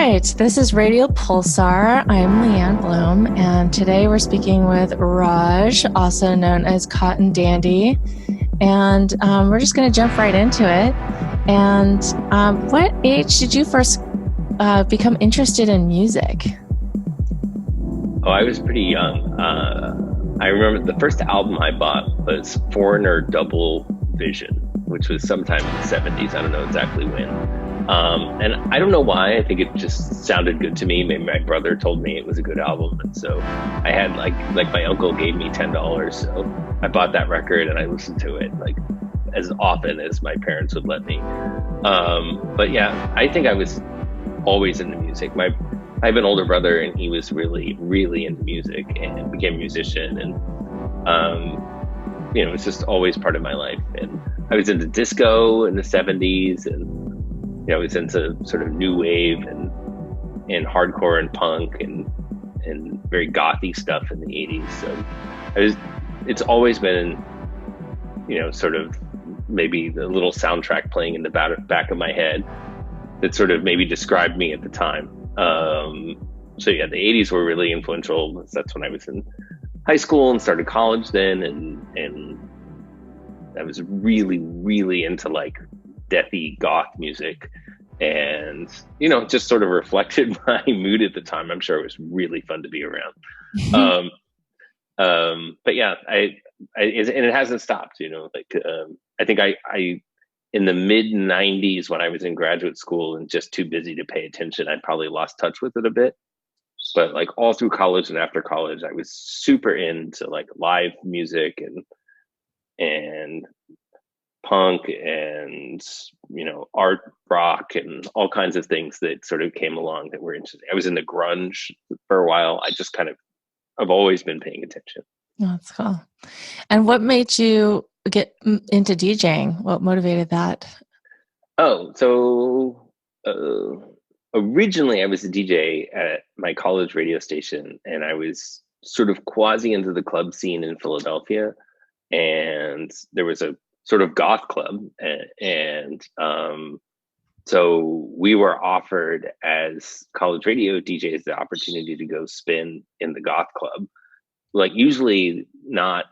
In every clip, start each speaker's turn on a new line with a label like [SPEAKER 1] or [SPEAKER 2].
[SPEAKER 1] right, this is Radio Pulsar. I'm Leanne Bloom, and today we're speaking with Raj, also known as Kotton Dandy, and we're just going to jump right into it. And what age did you first become interested in music?
[SPEAKER 2] Oh, I was pretty young. I remember the first album I bought was Foreigner Double Vision, which was sometime in the 70s. I don't know exactly when. And I don't know why. I think it just sounded good to me. Maybe my brother told me it was a good album. And so I had like my uncle gave me $10. So I bought that record and I listened to it like as often as my parents would let me. But yeah, I think I was always into music. I have an older brother and he was really, really into music and became a musician. And, it's just always part of my life. And I was into disco in the 70s and, I was into sort of new wave and hardcore and punk and very gothy stuff in the 80s. So it's always been, sort of maybe the little soundtrack playing in the back of my head that sort of maybe described me at the time. So yeah, the 80s were really influential. That's when I was in high school and started college then. And I was really, really into like deathy goth music and just sort of reflected my mood at the time. I'm sure it was really fun to be around. But yeah, and it hasn't stopped, I think I in the mid 90s when I was in graduate school and just too busy to pay attention, I probably lost touch with it a bit. But like all through college and after college, I was super into like live music and punk and art rock and all kinds of things that sort of came along that were interesting. I was in the grunge for a while. I've always been paying attention.
[SPEAKER 1] Oh, that's cool. And what made you get into DJing? What motivated that?
[SPEAKER 2] Oh, so originally I was a DJ at my college radio station, and I was sort of quasi into the club scene in Philadelphia, and there was a sort of goth club, and so we were offered as college radio DJs the opportunity to go spin in the goth club, like usually not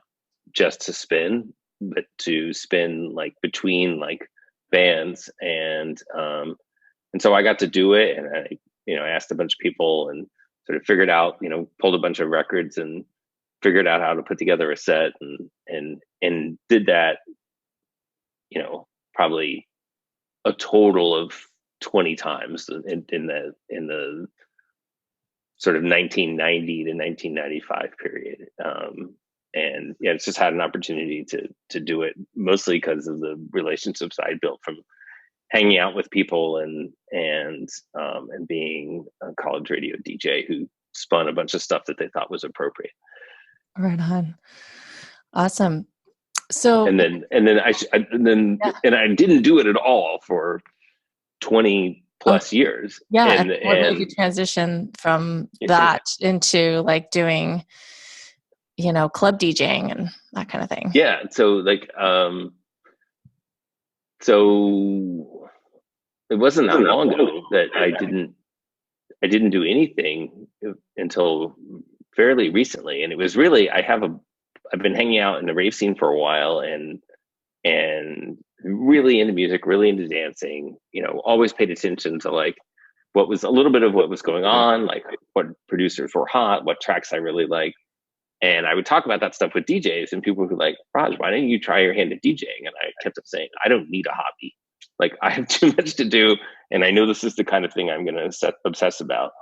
[SPEAKER 2] just to spin, but to spin like between like bands, and so I got to do it, and I asked a bunch of people and sort of figured out, pulled a bunch of records and figured out how to put together a set, and did that, probably a total of 20 times in the sort of 1990 to 1995 period. And yeah, it's just had an opportunity to do it mostly because of the relationships I built from hanging out with people and being a college radio DJ who spun a bunch of stuff that they thought was appropriate.
[SPEAKER 1] Right on. Awesome. So
[SPEAKER 2] and I didn't do it at all for 20 plus years.
[SPEAKER 1] Yeah. And what made you transition from that into like doing, club DJing and that kind of thing?
[SPEAKER 2] Yeah. So like, so it wasn't that long ago that I didn't do anything until fairly recently. And it was really, I've been hanging out in the rave scene for a while and really into music, really into dancing, always paid attention to like what was a little bit of what was going on, like what producers were hot, what tracks I really liked. And I would talk about that stuff with DJs, and people were like, Raj, why don't you try your hand at DJing? And I kept up saying, I don't need a hobby. Like I have too much to do. And I know this is the kind of thing I'm going to obsess about.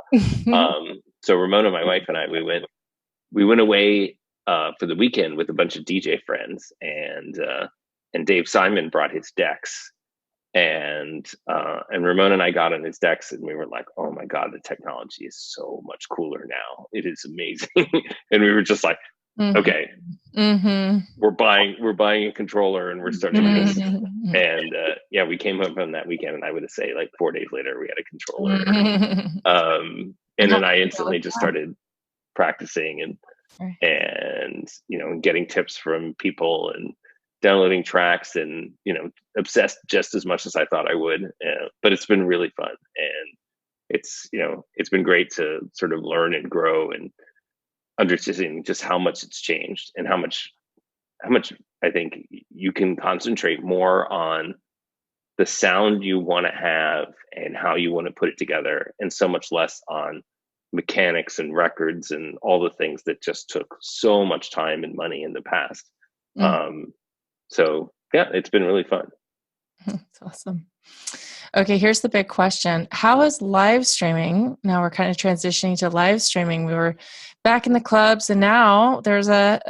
[SPEAKER 2] So Ramona, my wife, and I, we went away for the weekend with a bunch of DJ friends, and Dave Simon brought his decks, and Ramona and I got on his decks, and we were like, oh my God, the technology is so much cooler now. It is amazing. And we were just like, okay, we're buying a controller and we're starting this. And yeah, we came home from that weekend, and I would say like 4 days later we had a controller. And then I instantly just started practicing and getting tips from people and downloading tracks and obsessed just as much as I thought I would. But it's been really fun, and it's, it's been great to sort of learn and grow and understanding just how much it's changed and how much I think you can concentrate more on the sound you want to have and how you want to put it together, and so much less on mechanics and records and all the things that just took so much time and money in the past. So yeah, it's been really fun.
[SPEAKER 1] That's awesome. Okay, here's the big question. How is live streaming? Now we're kind of transitioning to live streaming. We were back in the clubs, and now there's a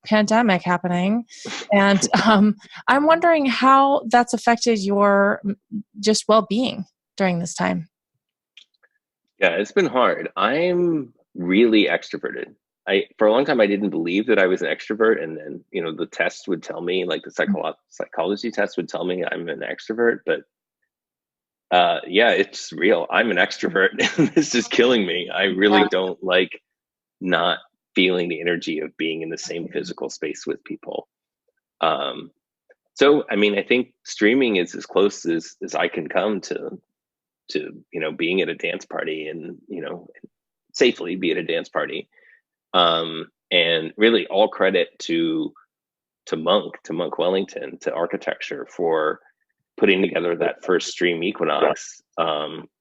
[SPEAKER 1] pandemic happening. And I'm wondering how that's affected your just well-being during this time.
[SPEAKER 2] Yeah, it's been hard. I'm really extroverted. For a long time, I didn't believe that I was an extrovert, and then the test would tell me, like the psychology test would tell me I'm an extrovert. But yeah, it's real. I'm an extrovert. This is killing me. I really don't like not feeling the energy of being in the same physical space with people. So I mean, I think streaming is as close as I can come to being at a dance party, and safely be at a dance party. And really all credit to Monk Wellington, to architecture, for putting together that first Stream Equinox,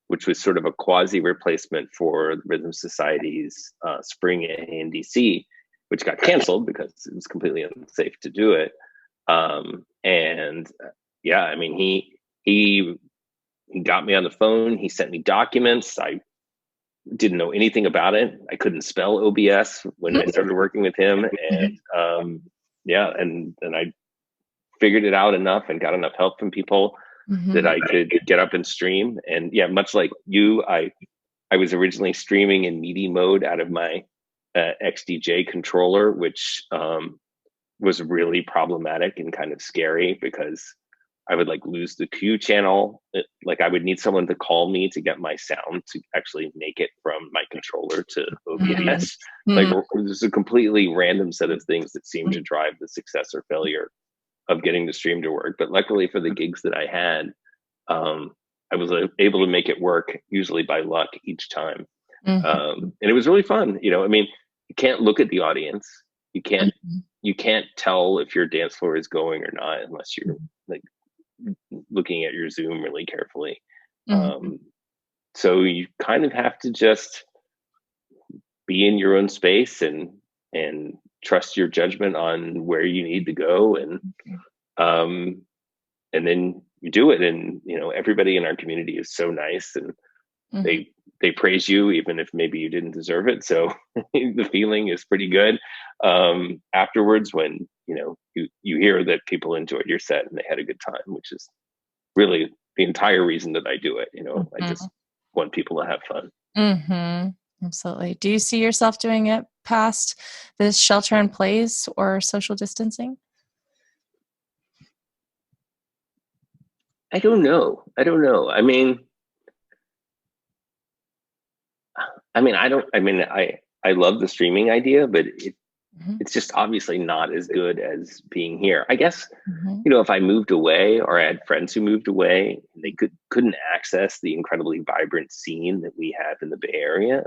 [SPEAKER 2] which was sort of a quasi replacement for the Rhythm Society's Spring in DC, which got canceled because it was completely unsafe to do it. And yeah, I mean, he got me on the phone. He sent me documents. I didn't know anything about it. I couldn't spell OBS when I started working with him. And yeah, and I figured it out enough and got enough help from people that I could get up and stream. And yeah, much like you, I was originally streaming in MIDI mode out of my XDJ controller, which was really problematic and kind of scary, because I would like lose the Q channel. Like I would need someone to call me to get my sound to actually make it from my controller to OBS. Like there's a completely random set of things that seem to drive the success or failure of getting the stream to work. But luckily for the gigs that I had, I was able to make it work, usually by luck each time. And it was really fun. I mean, you can't look at the audience. You can't tell if your dance floor is going or not unless you're like looking at your Zoom really carefully. So you kind of have to just be in your own space and trust your judgment on where you need to go, and then you do it. And everybody in our community is so nice, and they praise you even if maybe you didn't deserve it. So the feeling is pretty good afterwards when you hear that people enjoyed your set and they had a good time, which is really the entire reason that I do it. I just want people to have fun.
[SPEAKER 1] Absolutely. Do you see yourself doing it past this shelter in place or social distancing?
[SPEAKER 2] I don't know. I mean, I love the streaming idea, but it's just obviously not as good as being here. I guess, if I moved away, or I had friends who moved away, and they couldn't access the incredibly vibrant scene that we have in the Bay Area.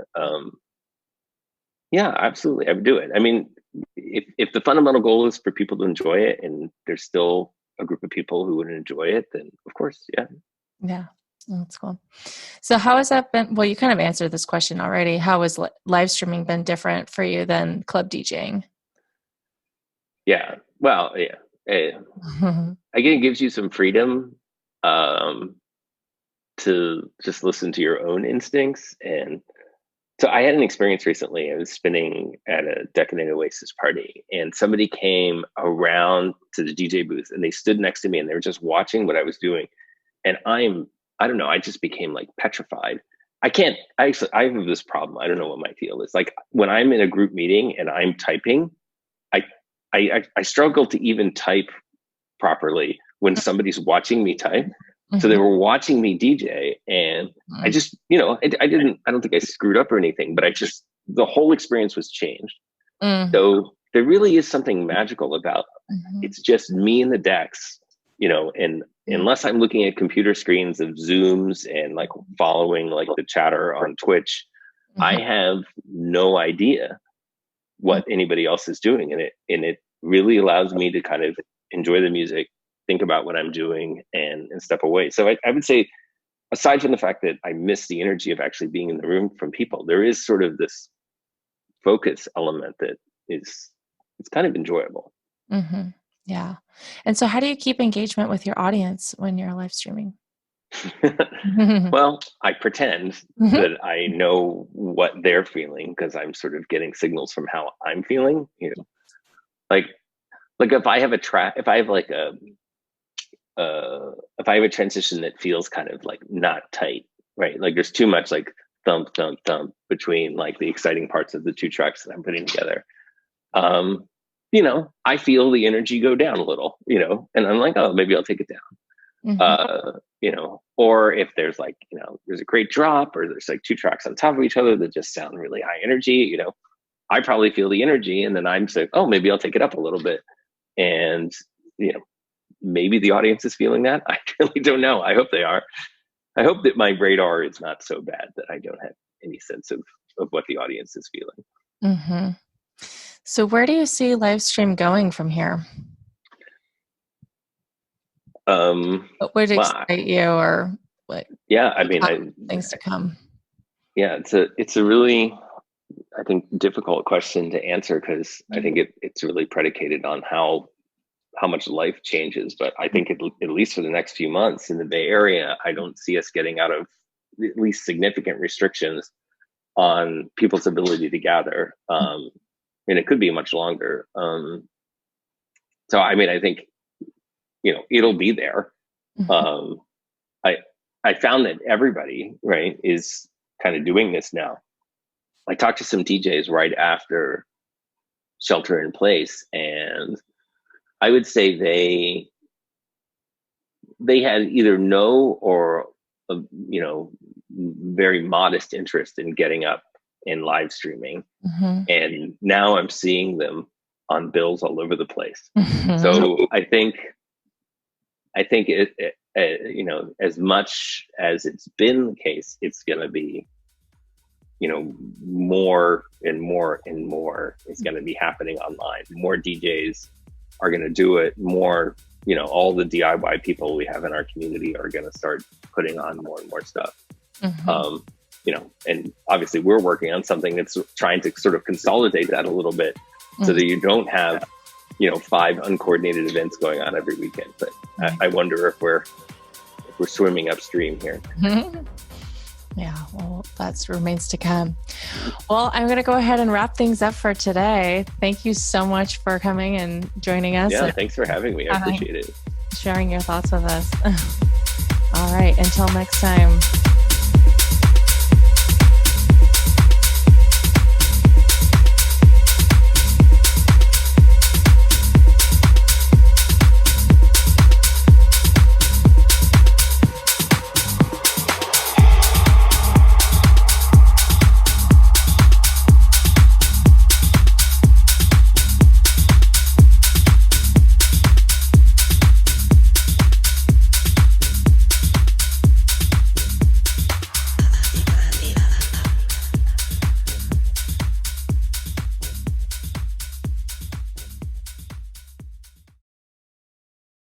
[SPEAKER 2] Yeah, absolutely. I would do it. I mean, if the fundamental goal is for people to enjoy it, and there's still a group of people who would enjoy it, then of course, yeah.
[SPEAKER 1] Yeah. That's cool. So how has that been? Well, you kind of answered this question already. How has live streaming been different for you than club DJing?
[SPEAKER 2] Yeah. Well, yeah. Again, it gives you some freedom to just listen to your own instincts. And so I had an experience recently. I was spinning at a Decadent Oasis party, and somebody came around to the DJ booth, and they stood next to me, and they were just watching what I was doing. And I don't know, I just became like petrified. I have this problem. I don't know what my deal is. Like when I'm in a group meeting and I'm typing, I struggle to even type properly when somebody's watching me type. So they were watching me DJ, and I just, I don't think I screwed up or anything, but the whole experience was changed. So there really is something magical about it's just me and the decks and unless I'm looking at computer screens of Zooms and like following like the chatter on Twitch, I have no idea what anybody else is doing. And it really allows me to kind of enjoy the music, think about what I'm doing, and step away. So I would say, aside from the fact that I miss the energy of actually being in the room from people, there is sort of this focus element that it's kind of enjoyable.
[SPEAKER 1] Mm-hmm. Yeah. And so how do you keep engagement with your audience when you're live streaming?
[SPEAKER 2] Well, I pretend that I know what they're feeling, because I'm sort of getting signals from how I'm feeling, like if I have a track, if I have like if I have a transition that feels kind of like not tight, right? Like there's too much like thump, thump, thump between like the exciting parts of the two tracks that I'm putting together. I feel the energy go down a little, and I'm like, oh, maybe I'll take it down. Or if there's like, there's a great drop, or there's like two tracks on top of each other that just sound really high energy, I probably feel the energy, and then I'm saying, oh, maybe I'll take it up a little bit. And, maybe the audience is feeling that. I really don't know. I hope they are. I hope that my radar is not so bad that I don't have any sense of what the audience is feeling.
[SPEAKER 1] Mm-hmm. So where do you see live stream going from here? What would excite you, or what?
[SPEAKER 2] Yeah, I mean,
[SPEAKER 1] things to come.
[SPEAKER 2] Yeah, it's a really, I think, difficult question to answer, because I think it's really predicated on how much life changes. But I think at least for the next few months in the Bay Area, I don't see us getting out of at least significant restrictions on people's ability to gather. And it could be much longer. So, I mean, I think, it'll be there. I found that everybody, right, is kind of doing this now. I talked to some DJs right after shelter in place, and I would say they had either no or very modest interest in getting up and live streaming. And now I'm seeing them on bills all over the place. So I think it as much as it's been the case, it's going to be, more and more and more is going to be happening online. More DJs are going to do it. More, all the DIY people we have in our community are going to start putting on more and more stuff. And obviously we're working on something that's trying to sort of consolidate that a little bit, so that you don't have, 5 uncoordinated events going on every weekend. But I wonder if we're swimming upstream here.
[SPEAKER 1] Yeah, well, that remains to come. Well, I'm going to go ahead and wrap things up for today. Thank you so much for coming and joining us.
[SPEAKER 2] Yeah, thanks for having me. I appreciate it.
[SPEAKER 1] Sharing your thoughts with us. All right, until next time.